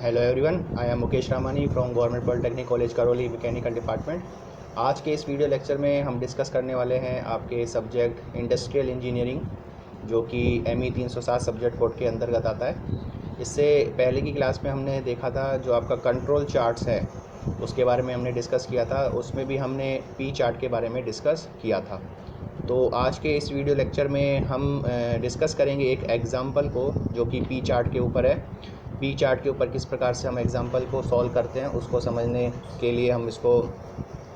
Hello everyone, I am Mukesh Ramani from government polytechnic college Karauli mechanical department. आज के इस video lecture में हम डिस्कस करने वाले हैं आपके सब्जेक्ट इंडस्ट्रियल इंजीनियरिंग, जो कि ME 307 सब्जेक्ट कोड के अंतर्गत आता है। इससे पहले की क्लास में हमने देखा था जो आपका कंट्रोल चार्ट्स है उसके बारे में हमने डिस्कस किया था। उसमें भी हमने पी चार्ट के बारे में डिस्कस किया था। तो आज के इस वीडियो लेक्चर में हम डिस्कस करेंगे एक एग्ज़ाम्पल को जो कि पी चार्ट के ऊपर है। पी चार्ट के ऊपर किस प्रकार से हम एग्ज़ाम्पल को सॉल्व करते हैं उसको समझने के लिए हम इसको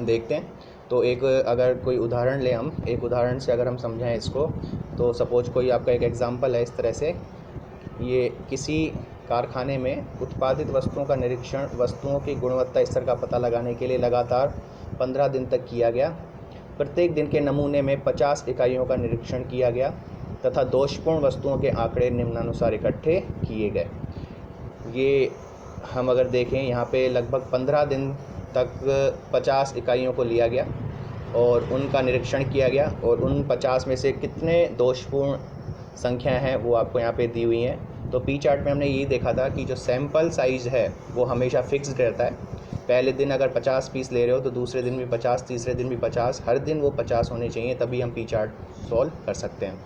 देखते हैं। तो एक अगर कोई उदाहरण लें, हम एक उदाहरण से अगर हम समझाएं इसको, तो सपोज कोई आपका एक एग्ज़ाम्पल है इस तरह से। ये किसी कारखाने में उत्पादित वस्तुओं का निरीक्षण वस्तुओं की गुणवत्ता स्तर का पता लगाने के लिए लगातार 15 दिन तक किया गया। प्रत्येक दिन के नमूने में 50 इकाइयों का निरीक्षण किया गया तथा दोषपूर्ण वस्तुओं के आंकड़े निम्नानुसार इकट्ठे किए गए। ये हम अगर देखें, यहाँ पे लगभग 15 दिन तक 50 इकाइयों को लिया गया और उनका निरीक्षण किया गया, और उन 50 में से कितने दोषपूर्ण संख्या हैं वो आपको यहाँ पे दी हुई हैं। तो पी चार्ट में हमने यही देखा था कि जो सैंपल साइज़ है वो हमेशा फिक्स्ड रहता है। पहले दिन अगर 50 पीस ले रहे हो तो दूसरे दिन भी 50, तीसरे दिन भी 50, हर दिन वो 50 होने चाहिए, तभी हम पी चार्ट सॉल्व कर सकते हैं।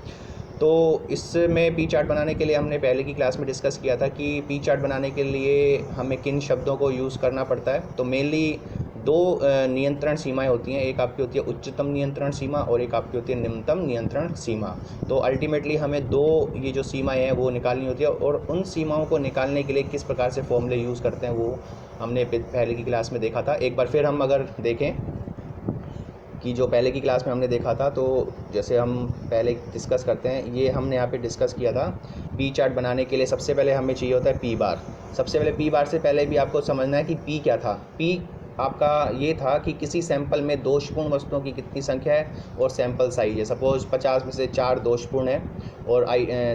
तो इसमें पी चार्ट बनाने के लिए हमने पहले की क्लास में डिस्कस किया था कि पी चार्ट बनाने के लिए हमें किन शब्दों को यूज़ करना पड़ता है। तो मेनली दो नियंत्रण सीमाएं होती हैं, एक आपकी होती है उच्चतम नियंत्रण सीमा और एक आपकी होती है निम्नतम नियंत्रण सीमा। तो अल्टीमेटली हमें दो ये जो सीमाएं हैं वो निकालनी होती है, और उन सीमाओं को निकालने के लिए किस प्रकार से फॉर्मूले यूज़ करते हैं वो हमने पहले की क्लास में देखा था। एक बार फिर हम अगर देखें कि जो पहले की क्लास में हमने देखा था, तो जैसे हम पहले डिस्कस करते हैं, ये हमने यहाँ पे डिस्कस किया था। पी चार्ट बनाने के लिए सबसे पहले हमें चाहिए होता है पी बार। सबसे पहले पी बार से पहले भी आपको समझना है कि पी क्या था। पी आपका ये था कि किसी सैंपल में दोषपूर्ण वस्तुओं की कितनी संख्या है और सैंपल साइज है। सपोज़ 50 में से 4 दोषपूर्ण है और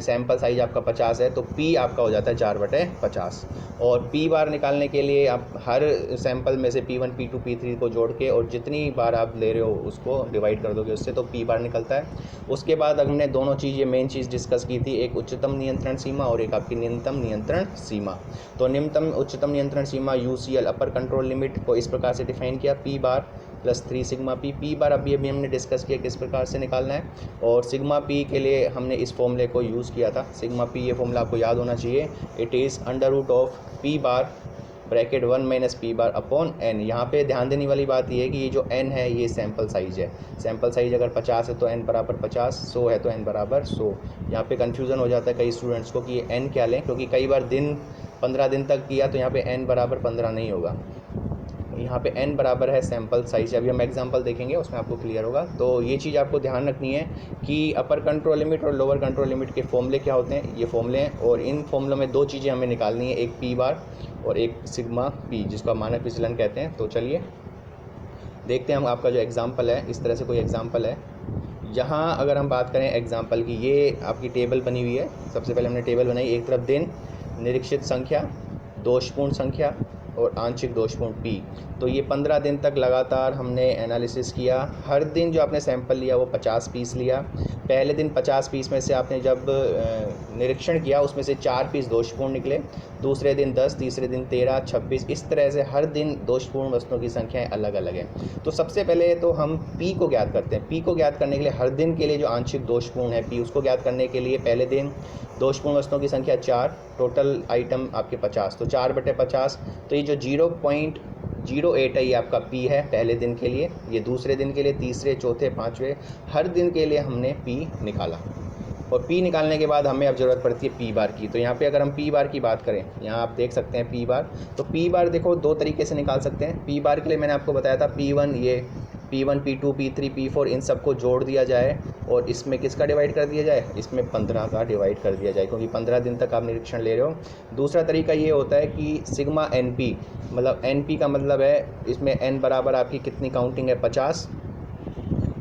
सैंपल साइज आपका 50 है, तो पी आपका हो जाता है 4/50। और पी बार निकालने के लिए आप हर सैंपल में से P1 P2 P3 को जोड़ के और जितनी बार आप ले रहे हो उसको डिवाइड कर दोगे उससे, तो पी बार निकलता है। उसके बाद हमने दोनों चीज़ें मेन चीज़ डिस्कस की थी, एक उच्चतम नियंत्रण सीमा और एक आपकी न्यूनतम नियंत्रण सीमा। तो निम्नतम उच्चतम नियंत्रण सीमा UCL अपर कंट्रोल लिमिट को इस प्रकार से डिफाइन किया, पी बार प्लस 3 सिग्मा पी। पी बार अभी हमने डिस्कस किया किस प्रकार से निकालना है, और सिग्मा पी के लिए हमने इस फॉर्मूले को यूज़ किया था। सिग्मा पी ये फॉर्मूला आपको याद होना चाहिए, it is √of P bar bracket 1 - P bar upon n। यहाँ पे ध्यान देने वाली बात ये है कि ये जो n है ये सैंपल साइज़ है। सैंपल साइज़ अगर 50 है तो n बराबर 50, 100 है तो n बराबर 100। यहाँ पे कन्फ्यूज़न हो जाता है कई स्टूडेंट्स को कि ये n क्या लें, क्योंकि कई बार 15 दिन तक किया तो यहाँ पे n बराबर 15 नहीं होगा, यहाँ पे n बराबर है सैंपल साइज। अभी हम एग्जांपल देखेंगे उसमें आपको क्लियर होगा। तो ये चीज़ आपको ध्यान रखनी है कि अपर कंट्रोल लिमिट और लोअर कंट्रोल लिमिट के फॉर्मूले क्या होते हैं, ये फॉर्मूले हैं, और इन फॉर्मूलों में दो चीज़ें हमें निकालनी है, एक पी बार और एक सिग्मा पी, जिसको मानक विचलन कहते हैं। तो चलिए देखते हैं हम आपका जो एग्ज़ाम्पल है, इस तरह से कोई एग्ज़ाम्पल है। यहाँ अगर हम बात करें एग्ज़ाम्पल की, ये आपकी टेबल बनी हुई है। सबसे पहले हमने टेबल बनाई, एक तरफ दिन, निरीक्षित संख्या, दोषपूर्ण संख्या और आंशिक दोषपूर्ण पी। तो ये 15 दिन तक लगातार हमने एनालिसिस किया। हर दिन जो आपने सैंपल लिया वो 50 पीस लिया। पहले दिन 50 पीस में से आपने जब निरीक्षण किया उसमें से 4 पीस दोषपूर्ण निकले, दूसरे दिन 10, तीसरे दिन 13, 26, इस तरह से हर दिन दोषपूर्ण वस्तुओं की संख्याएं अलग अलग हैं। तो सबसे पहले तो हम पी को ज्ञात करते हैं। पी को ज्ञात करने के लिए हर दिन के लिए जो आंशिक दोषपूर्ण है पी, उसको ज्ञात करने के लिए पहले दिन दोषपूर्ण वस्तुओं की संख्या 4, टोटल आइटम आपके 50, तो 4/50। तो ये जो 0.08 है ये आपका पी है पहले दिन के लिए, ये दूसरे दिन के लिए, तीसरे, चौथे, पाँचवें, हर दिन के लिए हमने पी निकाला। और पी निकालने के बाद हमें अब ज़रूरत पड़ती है पी बार की। तो यहाँ पे अगर हम पी बार की बात करें, यहाँ आप देख सकते हैं पी बार। तो पी बार देखो दो तरीके से निकाल सकते हैं। पी बार के लिए मैंने आपको बताया था P1, ये P1 P2 P3 P4 इन सबको जोड़ दिया जाए और इसमें किसका डिवाइड कर दिया जाए, इसमें 15 का डिवाइड कर दिया जाए, क्योंकि 15 दिन तक आप निरीक्षण ले रहे हो। दूसरा तरीका ये होता है कि सिग्मा NP, मतलब NP का मतलब है इसमें n बराबर आपकी कितनी काउंटिंग है, 50,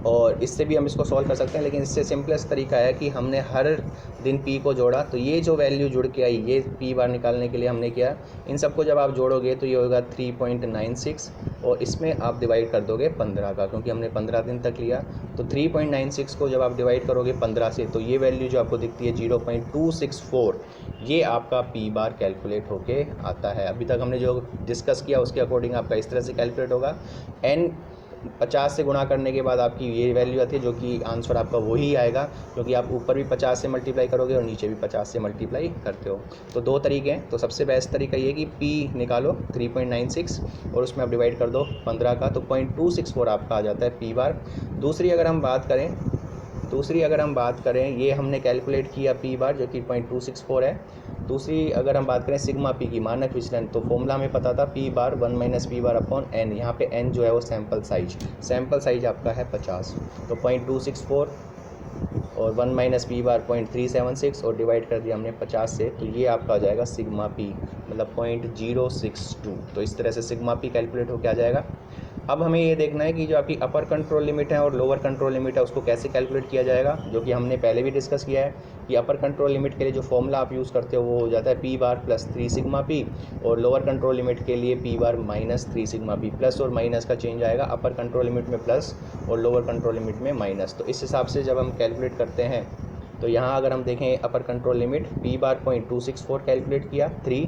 और इससे भी हम इसको सॉल्व कर सकते हैं, लेकिन इससे सिंपलेस्ट तरीका है कि हमने हर दिन पी को जोड़ा। तो ये जो वैल्यू जुड़ के आई, ये पी बार निकालने के लिए हमने किया, इन सबको जब आप जोड़ोगे तो ये होगा 3.96, और इसमें आप डिवाइड कर दोगे 15 का, क्योंकि हमने 15 दिन तक लिया। तो 3.96 को जब आप डिवाइड करोगे 15 से, तो ये वैल्यू जो आपको दिखती है 0.264, ये आपका पी बार कैलकुलेट होके आता है। अभी तक हमने जो डिस्कस किया उसके अकॉर्डिंग आपका इस तरह से कैलकुलेट होगा। n 50 से गुणा करने के बाद आपकी ये वैल्यू आती है, जो कि आंसर आपका वही आएगा, क्योंकि आप ऊपर भी 50 से मल्टीप्लाई करोगे और नीचे भी 50 से मल्टीप्लाई करते हो। तो दो तरीके हैं। तो सबसे बेस्ट तरीका ये कि p निकालो 3.96 और उसमें आप डिवाइड कर दो 15 का, तो 0.264 आपका आ जाता है पी बार। दूसरी अगर हम बात करें ये हमने कैलकुलेट किया पी बार जो कि 0.264 है। दूसरी अगर हम बात करें सिग्मा पी की, मानक विचलन, तो फॉर्मूला हमें पता था P bar 1 minus P bar upon N. यहाँ पे एन जो है वो सैम्पल साइज आपका है 50। तो 0.264 और 1 माइनस पी बार 0.376 और डिवाइड कर दिया हमने 50 से, तो ये आपका आ जाएगा सिग्मा पी, मतलब 0.062। तो इस तरह से सिग्मा पी कैलकुलेट होकर आ जाएगा। अब हमें ये देखना है कि जो आपकी अपर कंट्रोल लिमिट है और लोअर कंट्रोल लिमिट है उसको कैसे कैलकुलेट किया जाएगा, जो कि हमने पहले भी डिस्कस किया है कि अपर कंट्रोल लिमिट के लिए जो फॉर्मूला आप यूज़ करते हो वो हो जाता है पी बार प्लस 3 सिग्मा पी, और लोअर कंट्रोल लिमिट के लिए पी बार माइनस 3 सिग्मा पी। प्लस और माइनस का चेंज आएगा, अपर कंट्रोल लिमिट में प्लस और लोअर कंट्रोल लिमिट में माइनस। तो इस हिसाब से जब हम कैलकुलेट करते हैं तो यहाँ अगर हम देखें अपर कंट्रोल लिमिट पी बार 0.264 कैलकुलेट किया, 3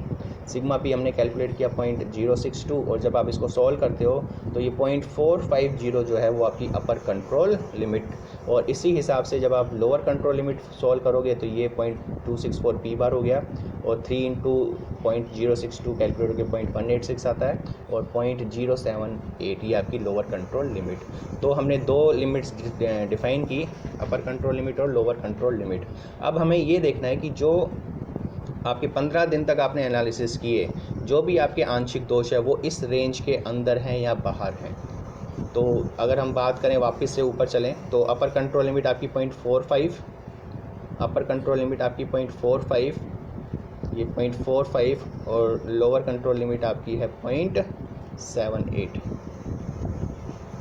सिग्मा पी हमने कैलकुलेट किया 0.062, और जब आप इसको सॉल्व करते हो तो ये 0.450 जो है वो आपकी अपर कंट्रोल लिमिट। और इसी हिसाब से जब आप लोअर कंट्रोल लिमिट सॉल्व करोगे तो ये 0.264 पी बार हो गया, और 3 इंटू 0.062 कैलकुलेट होकर 0.186 आता है, और 0.078 ये आपकी लोअर कंट्रोल लिमिट। तो हमने दो लिमिट्स डिफाइन की, अपर कंट्रोल लिमिट और लोअर कंट्रोल लिमिट। अब हमें ये देखना है कि जो आपके 15 दिन तक आपने एनालिसिस किए, जो भी आपके आंशिक दोष है वो इस रेंज के अंदर हैं या बाहर हैं। तो अगर हम बात करें वापस से ऊपर चलें तो अपर कंट्रोल लिमिट आपकी 0.45, अपर कंट्रोल लिमिट आपकी 0.45, ये 0.45, और लोअर कंट्रोल लिमिट आपकी है 0.78,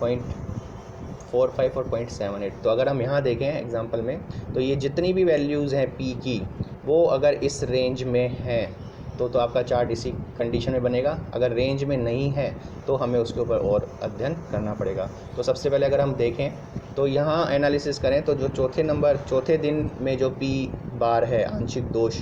0.45 और 0.78। तो अगर हम यहाँ देखें एग्जांपल में तो ये जितनी भी वैल्यूज़ हैं पी की वो अगर इस रेंज में हैं तो आपका चार्ट इसी कंडीशन में बनेगा। अगर रेंज में नहीं है तो हमें उसके ऊपर और अध्ययन करना पड़ेगा। तो सबसे पहले अगर हम देखें तो यहाँ एनालिसिस करें तो जो चौथे दिन में जो पी बार है आंशिक दोष,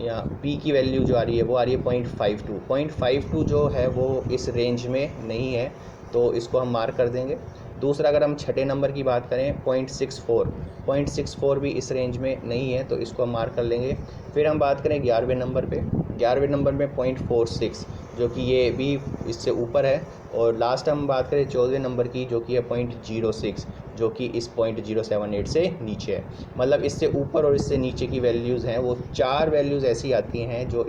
या पी की वैल्यू जो आ रही है वो आ रही है 0.52 जो है वो इस रेंज में नहीं है, तो इसको हम मार्क कर देंगे। दूसरा अगर हम छठे नंबर की बात करें 0.64 भी इस रेंज में नहीं है, तो इसको हम मार्क कर लेंगे। फिर हम बात करें 11वें नंबर पे, 11वें नंबर में 0.46 जो कि ये भी इससे ऊपर है, और लास्ट हम बात करें 14वें नंबर की जो कि है 0.06 जो कि इस 0.078 से नीचे है। मतलब इससे ऊपर और इससे नीचे की वैल्यूज़ हैं वो 4 वैल्यूज़ ऐसी आती हैं जो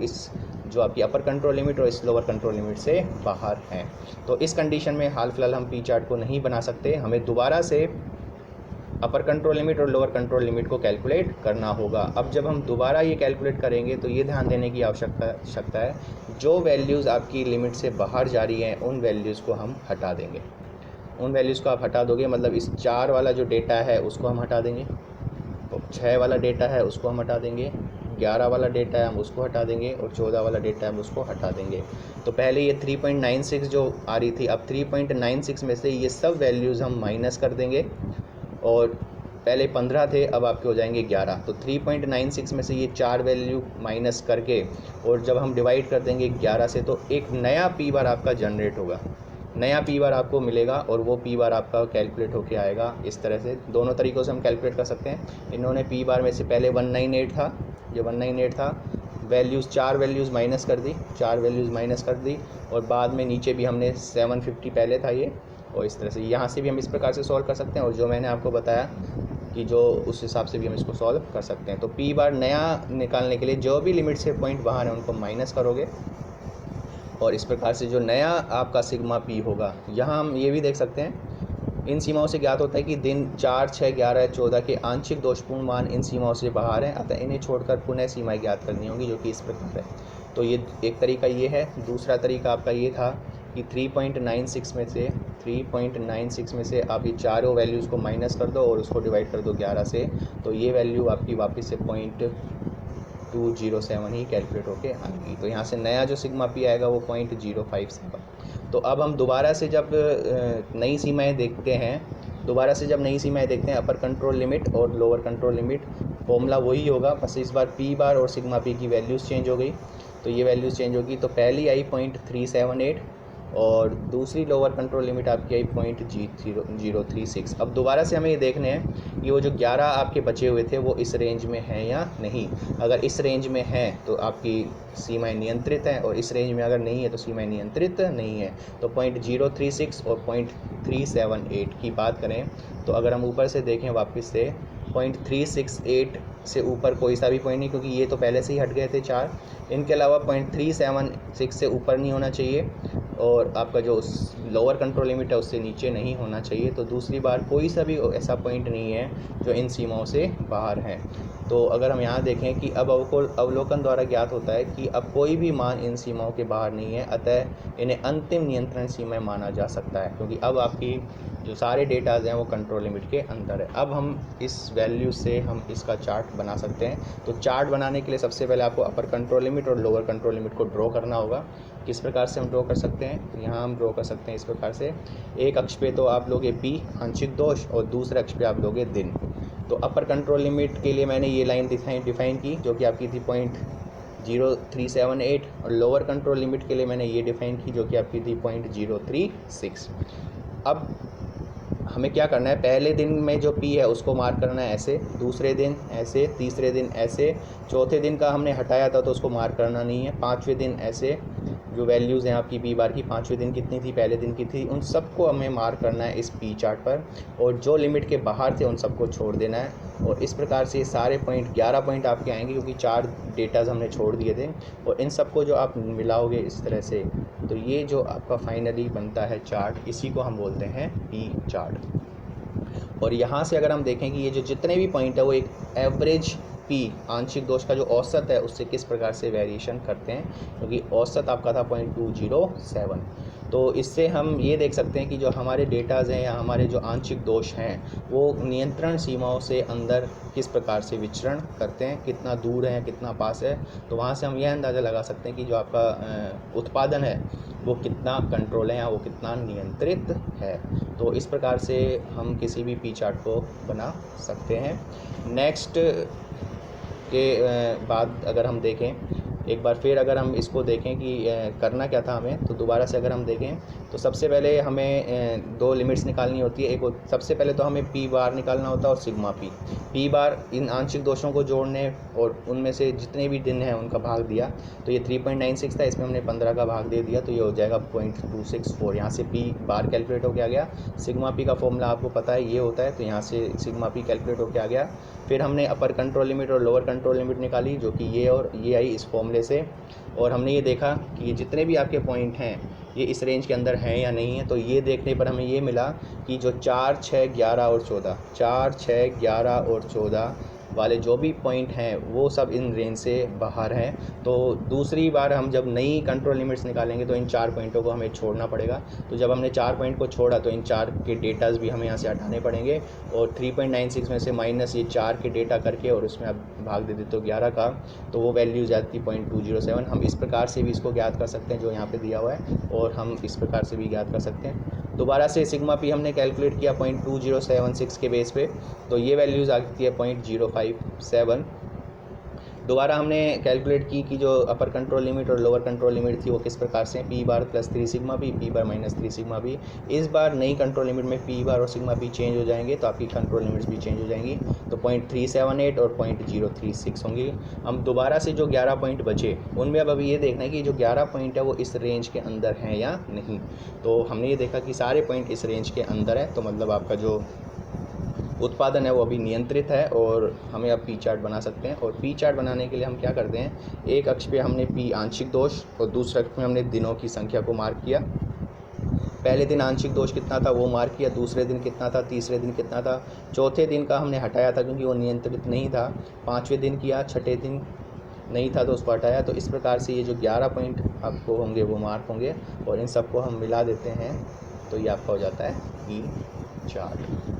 आपकी अपर कंट्रोल लिमिट और इस लोअर कंट्रोल लिमिट से बाहर हैं। तो इस कंडीशन में हाल फिलहाल हम पी चार्ट को नहीं बना सकते, हमें दोबारा से अपर कंट्रोल लिमिट और लोअर कंट्रोल लिमिट को कैलकुलेट करना होगा। अब जब हम दोबारा ये कैलकुलेट करेंगे तो ये ध्यान देने की आवश्यकता है, जो वैल्यूज़ आपकी लिमिट से बाहर जा रही हैं उन वैल्यूज़ को हम हटा देंगे। उन वैल्यूज़ को आप हटा दोगे, मतलब इस 4 वाला जो डेटा है उसको हम हटा देंगे, 6 वाला डेटा है उसको हम हटा देंगे, 11 वाला डेटा है हम उसको हटा देंगे, और 14 वाला डेटा है हम उसको हटा देंगे। तो पहले ये 3.96 जो आ रही थी, अब 3.96 में से ये सब वैल्यूज़ हम माइनस कर देंगे, और पहले 15 थे अब आपके हो जाएंगे 11। तो 3.96 में से ये 4 वैल्यू माइनस करके और जब हम डिवाइड कर देंगे 11 से, तो एक नया पी बार आपका जनरेट होगा, नया पी बार आपको मिलेगा, और वो पी बार आपका कैलकुलेट होके आएगा इस तरह से। दोनों तरीक़ों से हम कैलकुलेट कर सकते हैं। इन्होंने पी बार में से पहले 198 था, ये 198 था, वैल्यूज़ 4 वैल्यूज़ माइनस कर दी, और बाद में नीचे भी हमने 750 पहले था ये, और इस तरह से यहाँ से भी हम इस प्रकार से सॉल्व कर सकते हैं, और जो मैंने आपको बताया कि जो उस हिसाब से भी हम इसको सॉल्व कर सकते हैं। तो पी बार नया निकालने के लिए जो भी लिमिट से पॉइंट बाहर हैं उनको माइनस करोगे, और इस प्रकार से जो नया आपका सिग्मा पी होगा, यहाँ हम ये भी देख सकते हैं इन सीमाओं से ज्ञात होता है कि दिन 4, 6, 11, 14 के आंशिक दोषपूर्ण मान इन सीमाओं से बाहर हैं, अतः इन्हें छोड़कर पुनः सीमाएं ज्ञात करनी होंगी, जो कि इस प्रकार है। तो ये एक तरीका ये है। दूसरा तरीका आपका ये था कि 3.96 में से आप ये चारों वैल्यूज़ को माइनस कर दो और उसको डिवाइड कर दो 11 से, तो ये वैल्यू आपकी वापस से 0.207 ही कैलकुलेट होके आएगी। तो यहाँ से नया जो सिग्मा पी आएगा वो 0.057। तो अब हम दोबारा से जब नई सीमाएं देखते हैं दोबारा से जब नई सीमाएं देखते हैं, अपर कंट्रोल लिमिट और लोअर कंट्रोल लिमिट फॉर्मूला वही होगा, बस इस बार पी बार और सिग्मा पी की वैल्यूज़ चेंज हो गई। तो ये वैल्यूज़ चेंज होगी, तो पहली आई 0.378 और दूसरी लोअर कंट्रोल लिमिट आपकी आई 0.036। अब दोबारा से हमें ये देखने हैं कि वो जो 11 आपके बचे हुए थे वो इस रेंज में हैं या नहीं। अगर इस रेंज में हैं तो आपकी सीमाएं नियंत्रित हैं, और इस रेंज में अगर नहीं है तो सीमाएं नियंत्रित नहीं है। तो 0.036 और 0.378 की बात करें तो अगर हम ऊपर से देखें वापस से 0.368 से ऊपर कोई सा भी पॉइंट नहीं, क्योंकि ये तो पहले से ही हट गए थे 4। इनके अलावा 0.376 से ऊपर नहीं होना चाहिए, और आपका जो लोअर कंट्रोल लिमिट है उससे नीचे नहीं होना चाहिए। तो दूसरी बार कोई सा भी ऐसा पॉइंट नहीं है जो इन सीमाओं से बाहर है। तो अगर हम यहाँ देखें कि अब अवलोकन द्वारा ज्ञात होता है कि अब कोई भी मान इन सीमाओं के बाहर नहीं है, अतः इन्हें अंतिम नियंत्रण सीमाएं माना जा सकता है, क्योंकि अब आपकी जो सारे डेटाज हैं वो कंट्रोल लिमिट के अंदर है। अब हम इस वैल्यू से हम इसका चार्ट बना सकते हैं। तो चार्ट बनाने के लिए सबसे पहले आपको अपर कंट्रोल लिमिट और लोअर कंट्रोल लिमिट को ड्रॉ करना होगा। किस प्रकार से हम ड्रॉ कर सकते हैं, तो यहाँ हम ड्रॉ कर सकते हैं इस प्रकार से। एक अक्ष पे तो आप लोगे पी आंशिक दोष, और दूसरे अक्ष पे आप लोगे दिन। तो अपर कंट्रोल लिमिट के लिए मैंने ये लाइन डिफाइन की जो कि आपकी थी 0.0378, और लोअर कंट्रोल लिमिट के लिए मैंने ये डिफाइन की जो कि आपकी थी 0.036। अब हमें क्या करना है, पहले दिन में जो पी है उसको मार्क करना है ऐसे, दूसरे दिन ऐसे, तीसरे दिन ऐसे, चौथे दिन का हमने हटाया था तो उसको मार्क करना नहीं है, पाँचवें दिन ऐसे। जो वैल्यूज़ हैं आपकी पी बार की, पाँचवें दिन कितनी थी, पहले दिन की थी, उन सबको हमें मार्क करना है इस पी चार्ट पर, और जो लिमिट के बाहर थे उन सबको छोड़ देना है। और इस प्रकार से ये सारे पॉइंट 11 पॉइंट आपके आएंगे, क्योंकि 4 डेटाज हमने छोड़ दिए थे। और इन सबको जो आप मिलाओगे इस तरह से, तो ये जो आपका फाइनली बनता है चार्ट, इसी को हम बोलते हैं पी चार्ट। और यहाँ से अगर हम देखें कि ये जो जितने भी पॉइंट है वो एक एवरेज पी आंशिक दोष का जो औसत है उससे किस प्रकार से वेरिएशन करते हैं, क्योंकि औसत आपका था 0.207। तो इससे हम ये देख सकते हैं कि जो हमारे डेटाज हैं या हमारे जो आंशिक दोष हैं वो नियंत्रण सीमाओं से अंदर किस प्रकार से विचरण करते हैं, कितना दूर है, कितना पास है। तो वहाँ से हम यह अंदाज़ा लगा सकते हैं कि जो आपका उत्पादन है वो कितना कंट्रोल है या वो कितना नियंत्रित है। तो इस प्रकार से हम किसी भी पी चार्ट को बना सकते हैं। नेक्स्ट के बाद अगर हम देखें एक बार फिर, अगर हम इसको देखें कि करना क्या था हमें, तो दोबारा से अगर हम देखें तो सबसे पहले हमें दो लिमिट्स निकालनी होती है। एक सबसे पहले तो हमें पी बार निकालना होता है और सिग्मा पी। पी बार इन आंशिक दोषों को जोड़ने और उनमें से जितने भी दिन हैं उनका भाग दिया, तो ये 3.96 था, इसमें हमने 15 का भाग दे दिया, तो ये हो जाएगा 0.264। यहाँ से पी बार कैलकुलेट होकर आ गया। सिग्मा पी का फॉर्मूला आपको पता है ये होता है, तो यहाँ से सिग्मा पी कैलकुलेट होकर आ गया। फिर हमने अपर कंट्रोल लिमिट और लोअर कंट्रोल लिमिट निकाली, जो कि ये और ये आई इस फॉर्मूले से, और हमने ये देखा कि ये जितने भी आपके पॉइंट हैं ये इस रेंज के अंदर हैं या नहीं है। तो ये देखने पर हमें ये मिला कि जो 4, 6, 11 और 14, 4, 6, 11 और 14 वाले जो भी पॉइंट हैं वो सब इन रेंज से बाहर हैं। तो दूसरी बार हम जब नई कंट्रोल लिमिट्स निकालेंगे तो इन 4 पॉइंटों को हमें छोड़ना पड़ेगा। तो जब हमने 4 पॉइंट को छोड़ा तो इन 4 के डेटाज भी हमें यहाँ से हटाने पड़ेंगे, और 3.96 में से माइनस ये 4 के डेटा करके और उसमें आप भाग दे देते हो 11 का, तो वो वैल्यू जाती 0.207। हम इस प्रकार से भी इसको ज्ञात कर सकते हैं जो यहाँ पे दिया हुआ है, और हम इस प्रकार से भी ज्ञात कर सकते हैं। दोबारा से सिग्मा पी हमने कैलकुलेट किया 0.2076 के बेस पे, तो ये वैल्यूज़ आती है 0.057। दोबारा हमने कैलकुलेट की कि जो अपर कंट्रोल लिमिट और लोअर कंट्रोल लिमिट थी वो किस प्रकार से, पी बार प्लस 3 सिग्मा पी, पी बार माइनस 3 सिग्मा पी। इस बार नई कंट्रोल लिमिट में पी बार और सिग्मा पी चेंज हो जाएंगे, तो आपकी कंट्रोल लिमिट्स भी चेंज हो जाएंगी, तो 0.378 और 0.036 होंगी। हम दोबारा से जो 11 पॉइंट बचे उनमें अब ये देखना है कि जो 11 पॉइंट है वो इस रेंज के अंदर हैं या नहीं। तो हमने ये देखा कि सारे पॉइंट इस रेंज के अंदर है, तो मतलब आपका जो उत्पादन है वो अभी नियंत्रित है, और हमें अब पी चार्ट बना सकते हैं। और पी चार्ट बनाने के लिए हम क्या करते हैं, एक अक्ष पे हमने पी आंशिक दोष और दूसरे अक्ष में हमने दिनों की संख्या को मार्क किया। पहले दिन आंशिक दोष कितना था वो मार्क किया, दूसरे दिन कितना था, तीसरे दिन कितना था, चौथे दिन का हमने हटाया था क्योंकि वो नियंत्रित नहीं था, पाँचवें दिन किया, छठे दिन नहीं था तो उसको हटाया। तो इस प्रकार से ये जो 11 पॉइंट आपको होंगे वो मार्क होंगे, और इन सबको हम मिला देते हैं तो ये आपका हो जाता है पी चार्ट।